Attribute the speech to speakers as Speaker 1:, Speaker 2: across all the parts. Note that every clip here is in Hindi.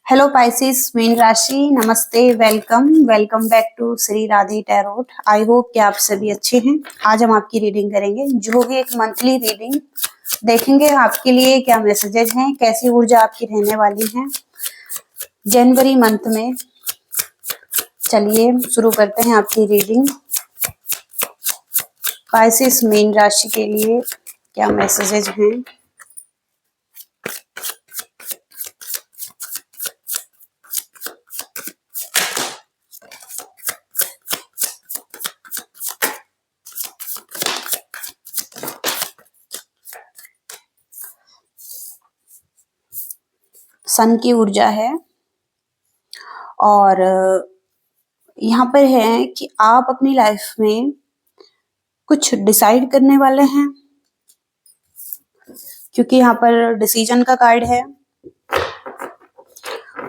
Speaker 1: हेलो पाइसिस मीन राशि, नमस्ते, welcome back to Shri Radhe tarot. I hope कि आप सभी अच्छे हैं। आज हम आपकी रीडिंग करेंगे जो होगी एक मंथली रीडिंग। देखेंगे आपके लिए क्या मैसेजेस हैं, कैसी ऊर्जा आपकी रहने वाली है जनवरी मंथ में। चलिए शुरू करते हैं आपकी रीडिंग। पाइसिस मीन राशि के लिए क्या मैसेजेस हैं। सन की ऊर्जा है और यहाँ पर है कि आप अपनी लाइफ में कुछ डिसाइड करने वाले हैं, क्योंकि यहाँ पर डिसीजन का कार्ड है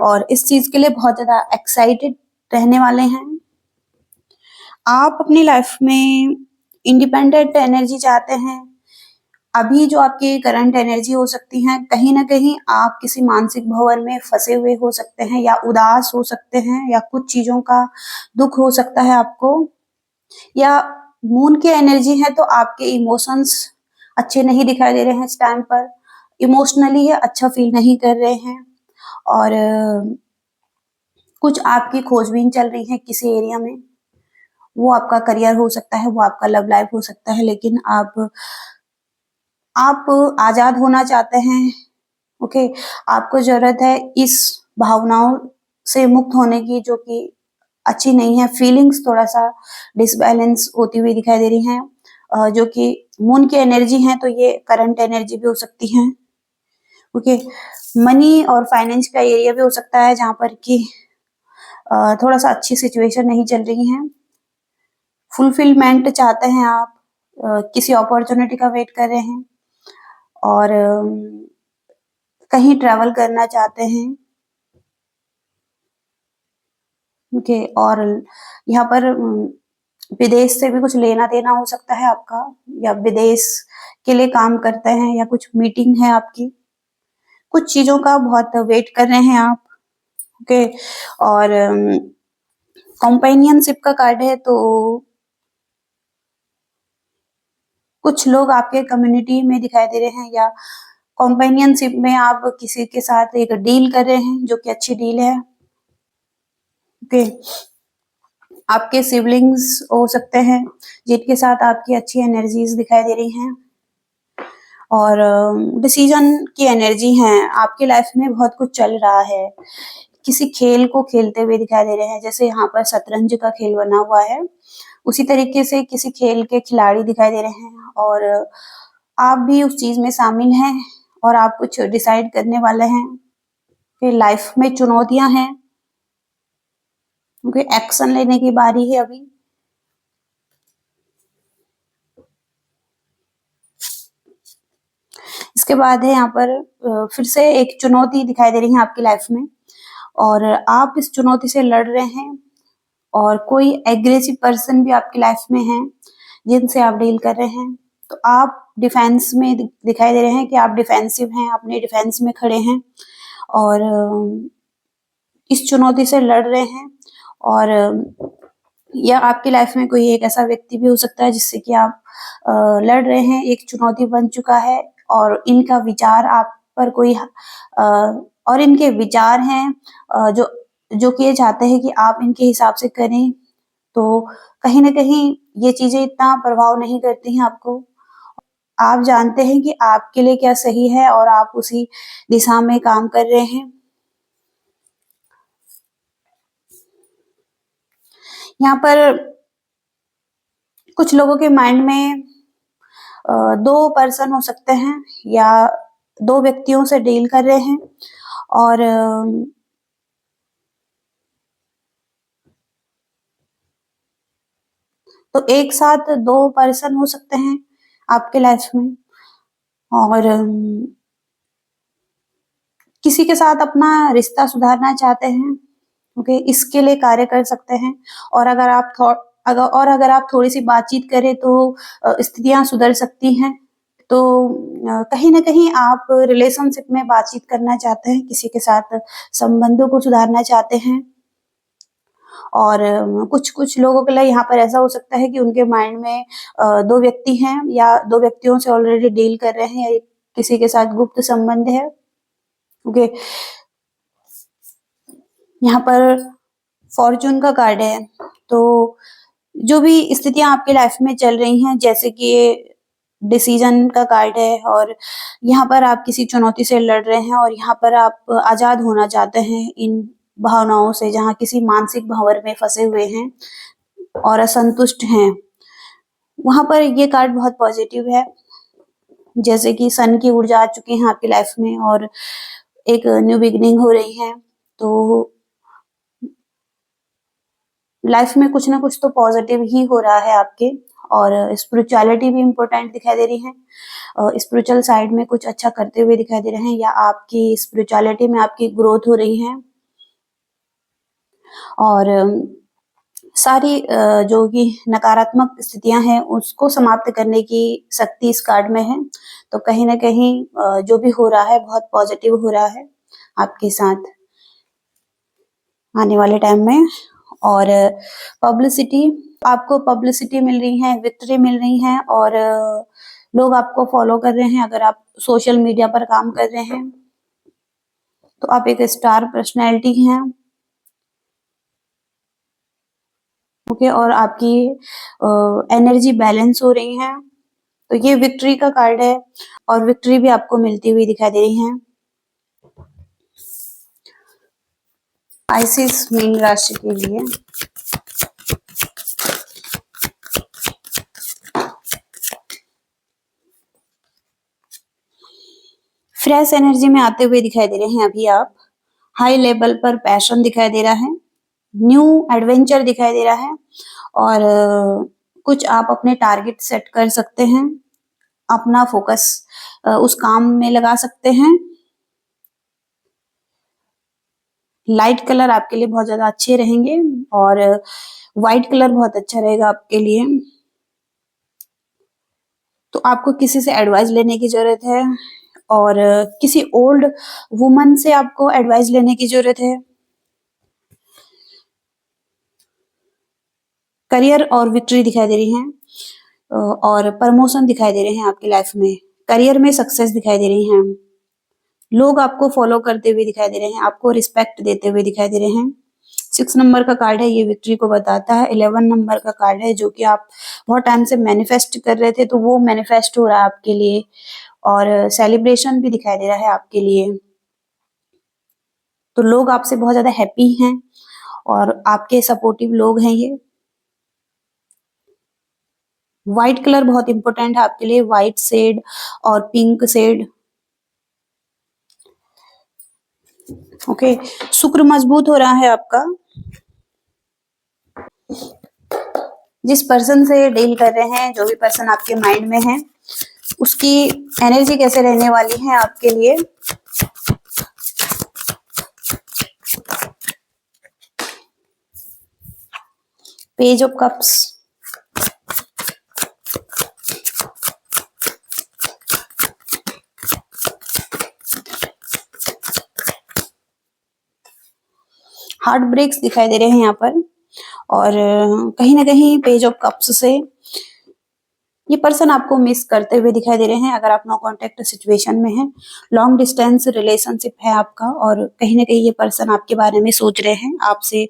Speaker 1: और इस चीज के लिए बहुत ज्यादा एक्साइटेड रहने वाले हैं। आप अपनी लाइफ में इंडिपेंडेंट एनर्जी चाहते हैं। अभी जो आपकी करंट एनर्जी हो सकती है, कहीं ना कहीं आप किसी मानसिक भंवर में फंसे हुए हो सकते हैं या उदास हो सकते हैं या कुछ चीजों का दुख हो सकता है आपको, या मून की एनर्जी है तो आपके इमोशंस अच्छे नहीं दिखाई दे रहे हैं इस टाइम पर। इमोशनली है अच्छा फील नहीं कर रहे हैं और कुछ आपकी खोजबीन चल रही है किसी एरिया में। वो आपका करियर हो सकता है, वो आपका लव लाइफ हो सकता है, लेकिन आप आजाद होना चाहते हैं। ओके, आपको जरूरत है इस भावनाओं से मुक्त होने की जो कि अच्छी नहीं है। फीलिंग्स थोड़ा सा डिसबैलेंस होती हुई दिखाई दे रही हैं, जो कि मून की एनर्जी है तो ये करंट एनर्जी भी हो सकती है। ओके, मनी और फाइनेंस का एरिया भी हो सकता है जहां पर कि थोड़ा सा अच्छी सिचुएशन नहीं चल रही है। फुलफिलमेंट चाहते हैं आप, किसी अपॉर्चुनिटी का वेट कर रहे हैं और कहीं ट्रैवल करना चाहते हैं। ओके, और यहाँ पर विदेश से भी कुछ लेना देना हो सकता है आपका, या विदेश के लिए काम करते हैं या कुछ मीटिंग है आपकी, कुछ चीजों का बहुत वेट कर रहे हैं आप। ओके, और कंपेनियनशिप का कार्ड है तो कुछ लोग आपके कम्युनिटी में दिखाई दे रहे हैं या कंपेनियनशिप में आप किसी के साथ एक डील कर रहे हैं जो कि अच्छी डील है। ओके, आपके सिबलिंग्स हो सकते हैं जिनके साथ आपकी अच्छी एनर्जीज दिखाई दे रही हैं और डिसीजन की एनर्जी है। आपकी लाइफ में बहुत कुछ चल रहा है, किसी खेल को खेलते हुए दिखाई दे रहे हैं, जैसे यहाँ पर शतरंज का खेल बना हुआ है उसी तरीके से किसी खेल के खिलाड़ी दिखाई दे रहे हैं और आप भी उस चीज में शामिल हैं और आप कुछ डिसाइड करने वाले हैं कि लाइफ में चुनौतियां हैं, क्योंकि एक्शन लेने की बारी है अभी। इसके बाद है यहाँ पर फिर से एक चुनौती दिखाई दे रही है आपकी लाइफ में और आप इस चुनौती से लड़ रहे हैं और कोई एग्रेसिव पर्सन भी आपकी लाइफ में है जिनसे आप डील कर रहे हैं। तो आप डिफेंस में दिखाई दे रहे हैं कि आप डिफेंसिव हैं, अपने डिफेंस में खड़े हैं और इस चुनौती से लड़ रहे हैं। और या आपकी लाइफ में कोई एक ऐसा व्यक्ति भी हो सकता है जिससे कि आप लड़ रहे हैं, एक चुनौती बन चुका है और इनका विचार आप पर कोई और इनके विचार हैं जो जो कि ये चाहते हैं कि आप इनके हिसाब से करें। तो कहीं ना कहीं ये चीजें इतना प्रभाव नहीं करती हैं आपको। आप जानते हैं कि आपके लिए क्या सही है और आप उसी दिशा में काम कर रहे हैं। यहाँ पर कुछ लोगों के माइंड में दो पर्सन हो सकते हैं या दो व्यक्तियों से डील कर रहे हैं और तो एक साथ दो पर्सन हो सकते हैं आपके लाइफ में और किसी के साथ अपना रिश्ता सुधारना चाहते हैं। ओके, इसके लिए कार्य कर सकते हैं और अगर आप थोड़ी सी बातचीत करें तो स्थितियां सुधर सकती हैं। तो कहीं न कहीं आप रिलेशनशिप में बातचीत करना चाहते हैं, किसी के साथ संबंधों को सुधारना चाहते हैं और कुछ-कुछ लोगों के लिए यहाँ पर ऐसा हो सकता है कि उनके माइंड में 2 व्यक्ति हैं या 2 व्यक्तियों से ऑलरेडी डील कर रहे हैं या किसी के साथ गुप्त संबंध है। ओके, यहाँ पर फॉर्च्यून का कार्ड है, तो जो भी स्थितियाँ आपकी लाइफ में चल रही हैं, जैसे कि ये डिसीजन का कार्ड है और यहाँ पर आप किसी चुनौती से लड़ रहे हैं और यहाँ पर आप आज़ाद होना चाहते हैं इन भावनाओं से, जहाँ किसी मानसिक भंवर में फँसे हुए हैं और असंतुष्ट हैं। वहाँ पर ये कार्ड बहुत पॉजिटिव है, जैसे कि सन की ऊर्जा आ चुकी है आपकी लाइफ में और एक न्यू बिगिनिंग हो रही है। तो लाइफ में कुछ ना कुछ तो पॉजिटिव ही हो रहा है आपके और स्पिरिचुअलिटी भी इम्पोर्टेंट दिखाई दे रही है। स्पिरिचुअल साइड में कुछ अच्छा करते हुए दिखाई दे रहे हैं या आपकी स्पिरिचुअलिटी में आपकी ग्रोथ हो रही है और सारी जो कि नकारात्मक स्थितियां हैं उसको समाप्त करने की शक्ति इस कार्ड में है। तो कहीं ना कहीं जो भी हो रहा है बहुत पॉजिटिव हो रहा है आपके साथ आने वाले टाइम में। और पब्लिसिटी, आपको पब्लिसिटी मिल रही है, विक्ट्री मिल रही है और लोग आपको फॉलो कर रहे हैं। अगर आप सोशल मीडिया पर काम कर रहे हैं तो आप एक स्टार पर्सनैलिटी हैं। ओके, और आपकी एनर्जी बैलेंस हो रही है। तो ये विक्ट्री का कार्ड है और विक्ट्री भी आपको मिलती हुई दिखाई दे रही है। आइसिस मीन राशि के लिए फ्रेश एनर्जी में आते हुए दिखाई दे रहे हैं अभी आप। हाई लेवल पर पैशन दिखाई दे रहा है, न्यू एडवेंचर दिखाई दे रहा है और कुछ आप अपने टारगेट सेट कर सकते हैं, अपना फोकस उस काम में लगा सकते हैं। लाइट कलर आपके लिए बहुत ज्यादा अच्छे रहेंगे और व्हाइट कलर बहुत अच्छा रहेगा आपके लिए। तो आपको किसी से एडवाइस लेने की जरूरत है और किसी ओल्ड वुमन से आपको एडवाइस लेने की जरूरत है। करियर और विक्ट्री दिखाई दे रही है और प्रमोशन दिखाई दे रहे हैं आपकी लाइफ में। करियर में सक्सेस दिखाई दे रही है। लोग आपको फॉलो करते हुए दिखाई दे रहे हैं, आपको रिस्पेक्ट देते हुए दिखाई दे रहे हैं। 6 नंबर का कार्ड है, ये विक्ट्री को बताता है। 11 नंबर का कार्ड है जो कि आप बहुत टाइम से मैनिफेस्ट कर रहे थे, तो वो मैनिफेस्ट हो रहा है आपके लिए और सेलिब्रेशन भी दिखाई दे रहा है आपके लिए। तो लोग आपसे बहुत ज्यादा हैप्पी हैं और आपके सपोर्टिव लोग हैं ये। व्हाइट कलर बहुत इंपॉर्टेंट है आपके लिए, व्हाइट शेड और पिंक शेड। ओके, शुक्र मजबूत हो रहा है आपका। जिस पर्सन से डील कर रहे हैं, जो भी पर्सन आपके माइंड में है, उसकी एनर्जी कैसे रहने वाली है आपके लिए। Page of cups, heart breaks दिखाई दे रहे हैं यहाँ पर और कहीं ना कहीं पेज ऑफ कप्स से ये पर्सन आपको मिस करते हुए दिखाई दे रहे हैं। अगर आप नो कांटेक्ट सिचुएशन में हैं, लॉन्ग डिस्टेंस रिलेशनशिप है आपका और कहीं ना कहीं ये पर्सन आपके बारे में सोच रहे हैं, आपसे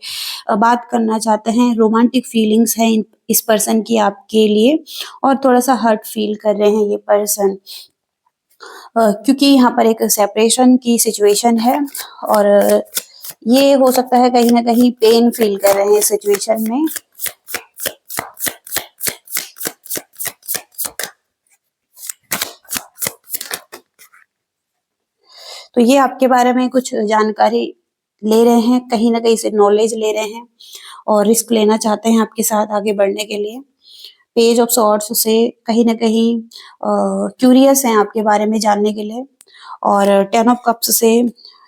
Speaker 1: बात करना चाहते हैं। रोमांटिक फीलिंग्स है इस पर्सन की आपके लिए और थोड़ा सा हर्ट फील कर रहे हैं ये पर्सन क्योंकि यहाँ पर एक सेपरेशन की सिचुएशन है और ये हो सकता है कहीं ना कहीं पेन फील कर रहे हैं सिचुएशन में। तो ये आपके बारे में कुछ जानकारी ले रहे हैं, कहीं ना कहीं से नॉलेज ले रहे हैं और रिस्क लेना चाहते हैं आपके साथ आगे बढ़ने के लिए। पेज ऑफ सॉर्ड्स से कहीं ना कहीं क्यूरियस हैं आपके बारे में जानने के लिए और 10 ऑफ कप्स से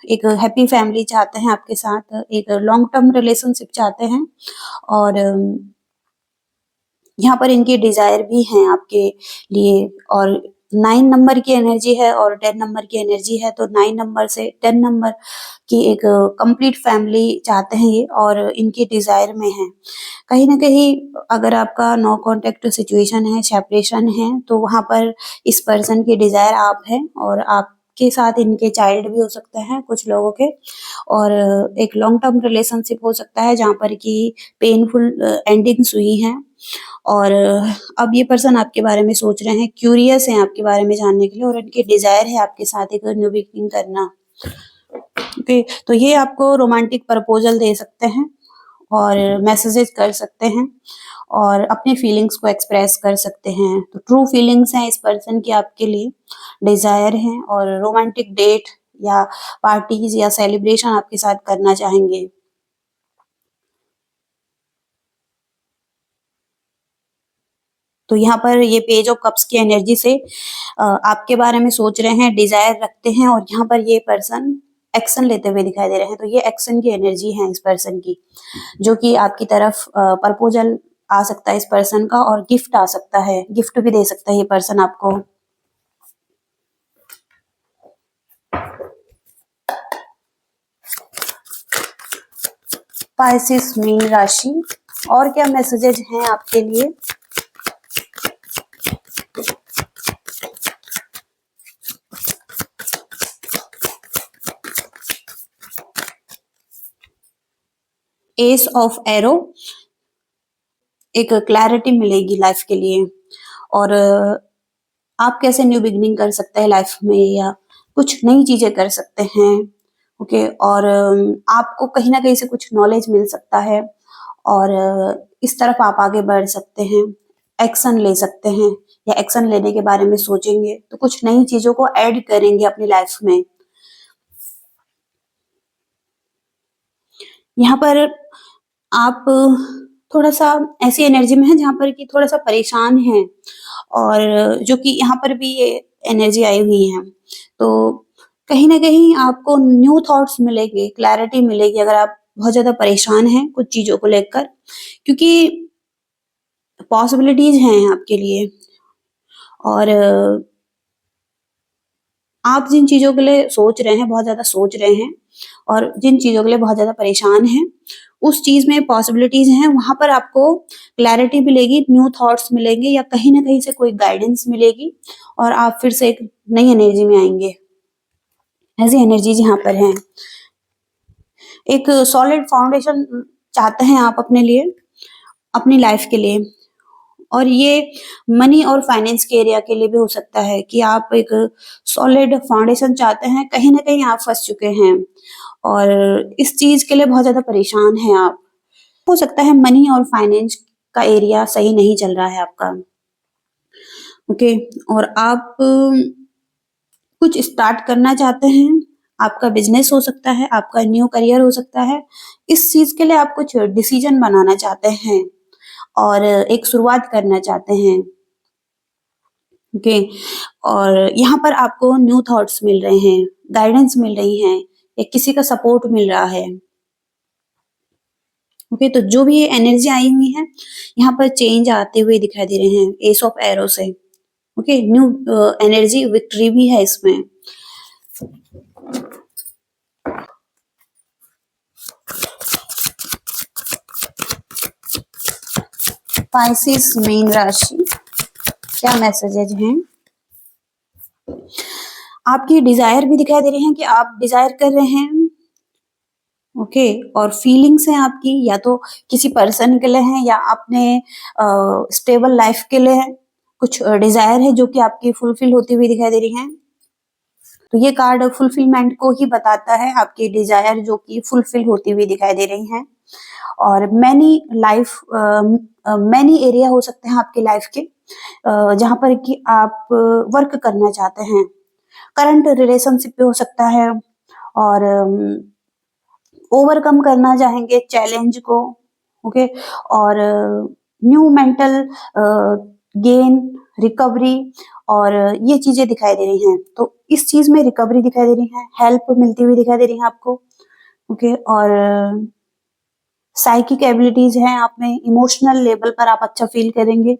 Speaker 1: एक हैप्पी फैमिली चाहते हैं आपके साथ, एक लॉन्ग टर्म रिलेशनशिप चाहते हैं और यहाँ पर इनकी डिजायर भी हैं आपके लिए और 9 नंबर की एनर्जी है और 10 नंबर की एनर्जी है, तो 9 नंबर से 10 नंबर की एक कंप्लीट फैमिली चाहते हैं ये, और इनकी डिजायर में है। कहीं ना कहीं अगर आपका नो कांटेक्ट सिचुएशन है, सेपरेशन है, तो वहां पर इस पर्सन की डिजायर आप है, और आपके साथ इनके चाइल्ड भी हो सकते हैं कुछ लोगों के, और एक लॉन्ग टर्म रिलेशनशिप हो सकता है जहाँ पर कि पेनफुल एंडिंग्स हुई हैं, और अब ये पर्सन आपके बारे में सोच रहे हैं, क्यूरियस हैं आपके बारे में जानने के लिए, और इनकी डिजायर है आपके साथ एक न्यू बिगिनिंग करना। ओके, तो ये आपको रोमांटिक प्रपोजल दे सकते हैं, और मैसेजेस कर सकते हैं, और अपनी फीलिंग्स को एक्सप्रेस कर सकते हैं। तो ट्रू फीलिंग्स हैं इस पर्सन की आपके लिए, डिजायर हैं, और रोमांटिक डेट या पार्टीज या सेलिब्रेशन आपके साथ करना चाहेंगे। तो यहाँ पर ये पेज ऑफ कप्स की एनर्जी से आपके बारे में सोच रहे हैं, डिजायर रखते हैं, और यहाँ पर ये पर्सन एक्शन लेते हुए दिखाई दे रहे हैं। तो ये एक्शन की एनर्जी है इस पर्सन की, जो कि आपकी तरफ प्रपोजल आ सकता है इस पर्सन का, और गिफ्ट आ सकता है, गिफ्ट भी दे सकता है ये पर्सन आपको। पाइसेस मीन राशि, और क्या मैसेजेस हैं आपके लिए? एस ऑफ एरो, एक क्लैरिटी मिलेगी लाइफ के लिए, और आप कैसे न्यू बिगनिंग कर सकते हैं लाइफ में, या कुछ नई चीजें कर सकते हैं। ओके, और आपको कहीं ना कहीं से कुछ नॉलेज मिल सकता है, और इस तरफ आप आगे बढ़ सकते हैं, एक्शन ले सकते हैं, या एक्शन लेने के बारे में सोचेंगे तो कुछ नई चीजों को ऐड करेंगे अपनी लाइफ में। यहाँ पर आप थोड़ा सा ऐसी एनर्जी में है जहाँ पर कि थोड़ा सा परेशान है, और जो कि यहाँ पर भी ये एनर्जी आई हुई है, तो कहीं ना कहीं आपको न्यू थॉट्स मिलेंगे, क्लैरिटी मिलेगी अगर आप बहुत ज्यादा परेशान हैं कुछ चीजों को लेकर, क्योंकि पॉसिबिलिटीज हैं आपके लिए, और आप जिन चीजों के लिए सोच रहे हैं, बहुत ज्यादा सोच रहे हैं, और जिन चीजों के लिए बहुत ज्यादा परेशान हैं, उस चीज में पॉसिबिलिटीज हैं, वहां पर आपको क्लैरिटी मिलेगी, न्यू थॉट्स मिलेंगे, या कहीं ना कहीं से कोई गाइडेंस मिलेगी, और आप फिर से एक नई एनर्जी में आएंगे। ऐसी एनर्जीज यहाँ पर हैं। एक सॉलिड फाउंडेशन चाहते हैं आप अपने लिए, अपनी लाइफ के लिए, और ये मनी और फाइनेंस के एरिया के लिए भी हो सकता है कि आप एक सॉलिड फाउंडेशन चाहते हैं, कहीं ना कहीं आप फंस चुके हैं, और इस चीज के लिए बहुत ज्यादा परेशान हैं आप। हो सकता है मनी और फाइनेंस का एरिया सही नहीं चल रहा है आपका। ओके, और आप कुछ स्टार्ट करना चाहते हैं, आपका बिजनेस हो सकता है, आपका न्यू करियर हो सकता है, इस चीज के लिए आप कुछ डिसीजन बनाना चाहते हैं, और एक शुरुआत करना चाहते हैं। ओके, और यहाँ पर आपको न्यू थॉट्स मिल रहे हैं, गाइडेंस मिल रही हैं, या किसी का सपोर्ट मिल रहा है। ओके, तो जो भी ये एनर्जी आई हुई है, यहाँ पर चेंज आते हुए दिखाई दे रहे हैं एस ऑफ एरो से। ओके, न्यू एनर्जी, विक्ट्री भी है इसमें। पाइसेस मेन राशि, क्या मैसेजेज हैं? आपकी डिजायर भी दिखाई दे रही है कि आप डिजायर कर रहे हैं। ओके, और फीलिंग्स हैं आपकी, या तो किसी पर्सन के लिए हैं, या अपने स्टेबल लाइफ के लिए है। कुछ डिजायर है जो कि आपकी फुलफिल होती हुई दिखाई दे रही है। तो ये कार्ड फुलफिलमेंट को ही बताता है, आपकी डिजायर जो कि फुलफिल होती हुई दिखाई दे रही हैं, और मैनी एरिया हो सकते हैं आपकी लाइफ के, जहां पर कि आप वर्क करना चाहते हैं। करंट रिलेशनशिप पे हो सकता है, और ओवरकम करना चाहेंगे चैलेंज को। ओके, और न्यू मेंटल गेन, रिकवरी, और ये चीजें दिखाई दे रही हैं। तो इस चीज में रिकवरी दिखाई दे रही है, हेल्प मिलती हुई दिखाई दे रही है आपको। ओके, और साइकिक एबिलिटीज हैं आप में, इमोशनल लेवल पर आप अच्छा फील करेंगे।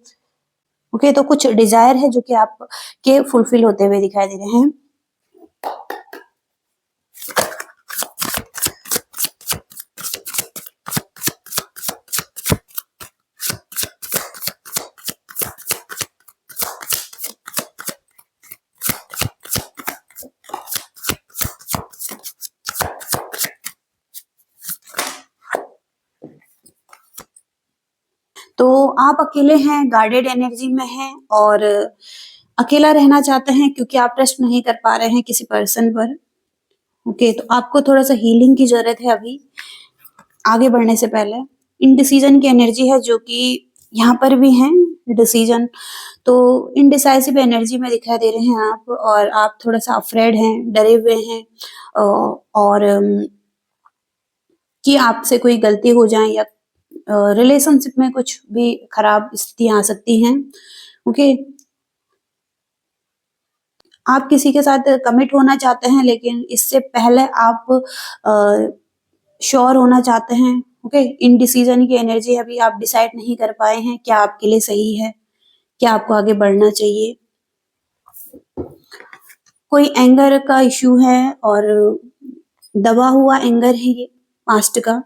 Speaker 1: ओके, तो कुछ डिजायर है जो कि आप के फुलफिल होते हुए दिखाई दे रहे हैं। तो आप अकेले हैं, गार्डेड एनर्जी में हैं और अकेला रहना चाहते हैं क्योंकि आप ट्रस्ट नहीं कर पा रहे हैं किसी पर्सन पर। ओके, तो आपको थोड़ा-सा हीलिंग की ज़रूरत है अभी, आगे बढ़ने से पहले। इनडिसीजन की एनर्जी है जो कि यहाँ पर भी है, डिसीजन। तो इनडिसाइसिव एनर्जी में दिखाई दे रहे हैं आप और आप थोड़ा-सा अफ्रेड हैं, डरे हुए हैं और कि आपसे कोई गलती हो जाए या रिलेशनशिप में कुछ भी खराब स्थितियाँ आ सकती हैं। ओके, आप किसी के साथ कमिट होना चाहते हैं लेकिन इससे पहले आप श्योर होना चाहते हैं। ओके, इनडिसीजन की एनर्जी अभी आप डिसाइड नहीं कर पाए हैं क्या आपके लिए सही है, क्या आपको आगे बढ़ना चाहिए। कोई एंगर का इश्यू है और दबा हुआ एंगर है ये पास्ट का।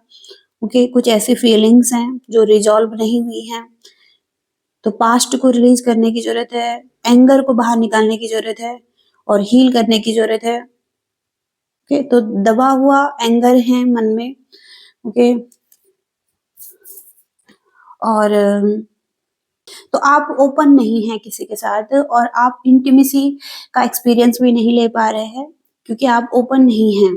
Speaker 1: ओके, कुछ ऐसी फीलिंग्स हैं जो रिजॉल्व नहीं हुई हैं। तो पास्ट को रिलीज करने की जरूरत है, एंगर को बाहर निकालने की जरूरत है और हील करने की जरूरत है। ओके, तो दबा हुआ एंगर है मन में। ओके, और तो आप ओपन नहीं हैं किसी के साथ और आप इंटीमेसी का एक्सपीरियंस भी नहीं ले पा रहे हैं क्योंकि आप ओपन नहीं हैं।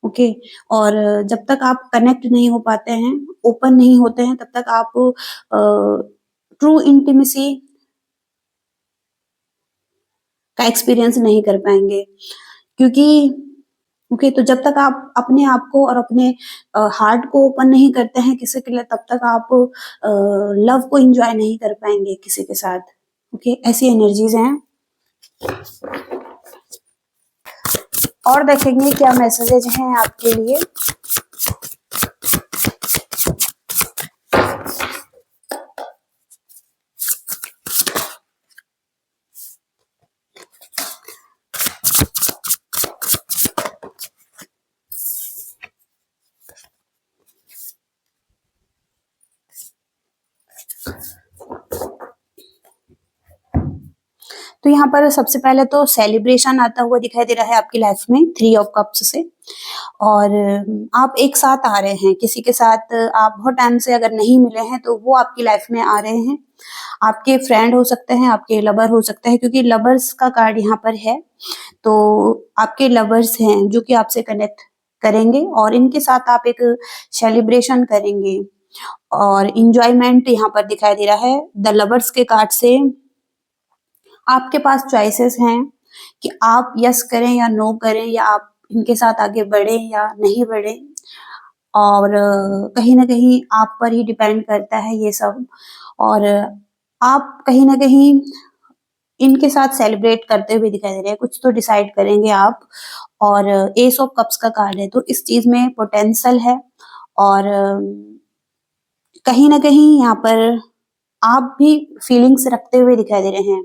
Speaker 1: ओके, और जब तक आप कनेक्ट नहीं हो पाते हैं, ओपन नहीं होते हैं, तब तक आप ट्रू इंटीमेसी का एक्सपीरियंस नहीं कर पाएंगे क्योंकि ओके, तो जब तक आप अपने आप को और अपने हार्ट को ओपन नहीं करते हैं किसी के लिए, तब तक आप लव को एंजॉय नहीं कर पाएंगे किसी के साथ। ओके, ऐसी एनर्जीज हैं। और देखेंगे क्या मैसेजेज हैं आपके लिए। तो यहाँ पर सबसे पहले तो सेलिब्रेशन आता हुआ दिखाई दे रहा है आपकी लाइफ में 3 ऑफ कप्स से। और आप एक साथ आ रहे हैं किसी के साथ, आप बहुत टाइम से अगर नहीं मिले हैं तो वो आपकी लाइफ में आ रहे हैं। आपके फ्रेंड हो सकते हैं, आपके लवर हो सकते हैं क्योंकि लवर्स का कार्ड यहाँ पर है। तो आपके लवर्स हैं जो कि आपसे कनेक्ट करेंगे और इनके साथ आप एक सेलिब्रेशन करेंगे और इंजॉयमेंट यहाँ पर दिखाई दे रहा है। द लवर्स के कार्ड से आपके पास चॉइसेस हैं कि आप यस करें या नो करें या आप इनके साथ आगे बढ़े या नहीं बढ़े। और कहीं ना कहीं आप पर ही डिपेंड करता है ये सब। और आप कहीं ना कहीं इनके साथ सेलिब्रेट करते हुए दिखाई दे रहे हैं, कुछ तो डिसाइड करेंगे आप। और एस ऑफ कप्स का कार्ड है तो इस चीज में पोटेंशियल है। और कहीं ना कहीं यहाँ पर आप भी फीलिंग्स रखते हुए दिखाई दे रहे हैं।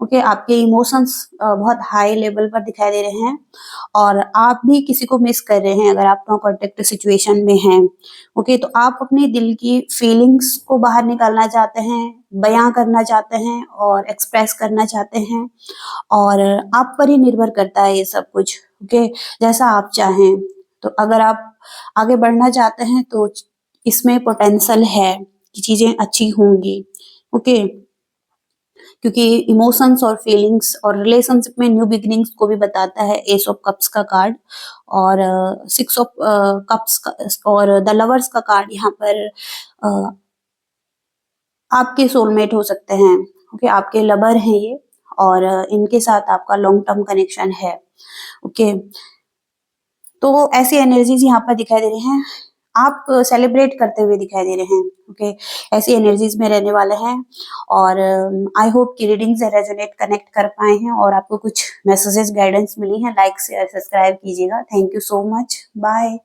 Speaker 1: ओके, आपके इमोशंस बहुत हाई लेवल पर दिखाई दे रहे हैं और आप भी किसी को मिस कर रहे हैं अगर आप नो कांटेक्ट सिचुएशन में हैं। ओके, तो आप अपने दिल की फीलिंग्स को बाहर निकालना चाहते हैं, बयां करना चाहते हैं और एक्सप्रेस करना चाहते हैं और आप पर ही निर्भर करता है ये सब कुछ। ओके, जैसा आप चाहें। तो अगर आप आगे बढ़ना चाहते हैं तो इसमें पोटेंशियल है कि चीजें अच्छी होंगी। ओके, क्योंकि इमोशंस और फीलिंग्स और रिलेशनशिप में न्यू बिगिनिंग्स को भी बताता है एस ऑफ कप्स का कार्ड। और 6 ऑफ कप्स का और द लवर्स का कार्ड यहाँ पर आपके सोलमेट हो सकते हैं। ओके, आपके लवर हैं ये और इनके साथ आपका लॉन्ग टर्म कनेक्शन है। ओके, तो ऐसी एनर्जीज यहाँ पर दिखाई दे रही हैं, आप सेलिब्रेट करते हुए दिखाई दे रहे हैं। ओके, ऐसी एनर्जीज में रहने वाले हैं और आई होप कि रीडिंग से रेजोनेट कनेक्ट कर पाए हैं और आपको कुछ मैसेजेस गाइडेंस मिली हैं। लाइक शेयर सब्सक्राइब कीजिएगा। Thank you so much, bye.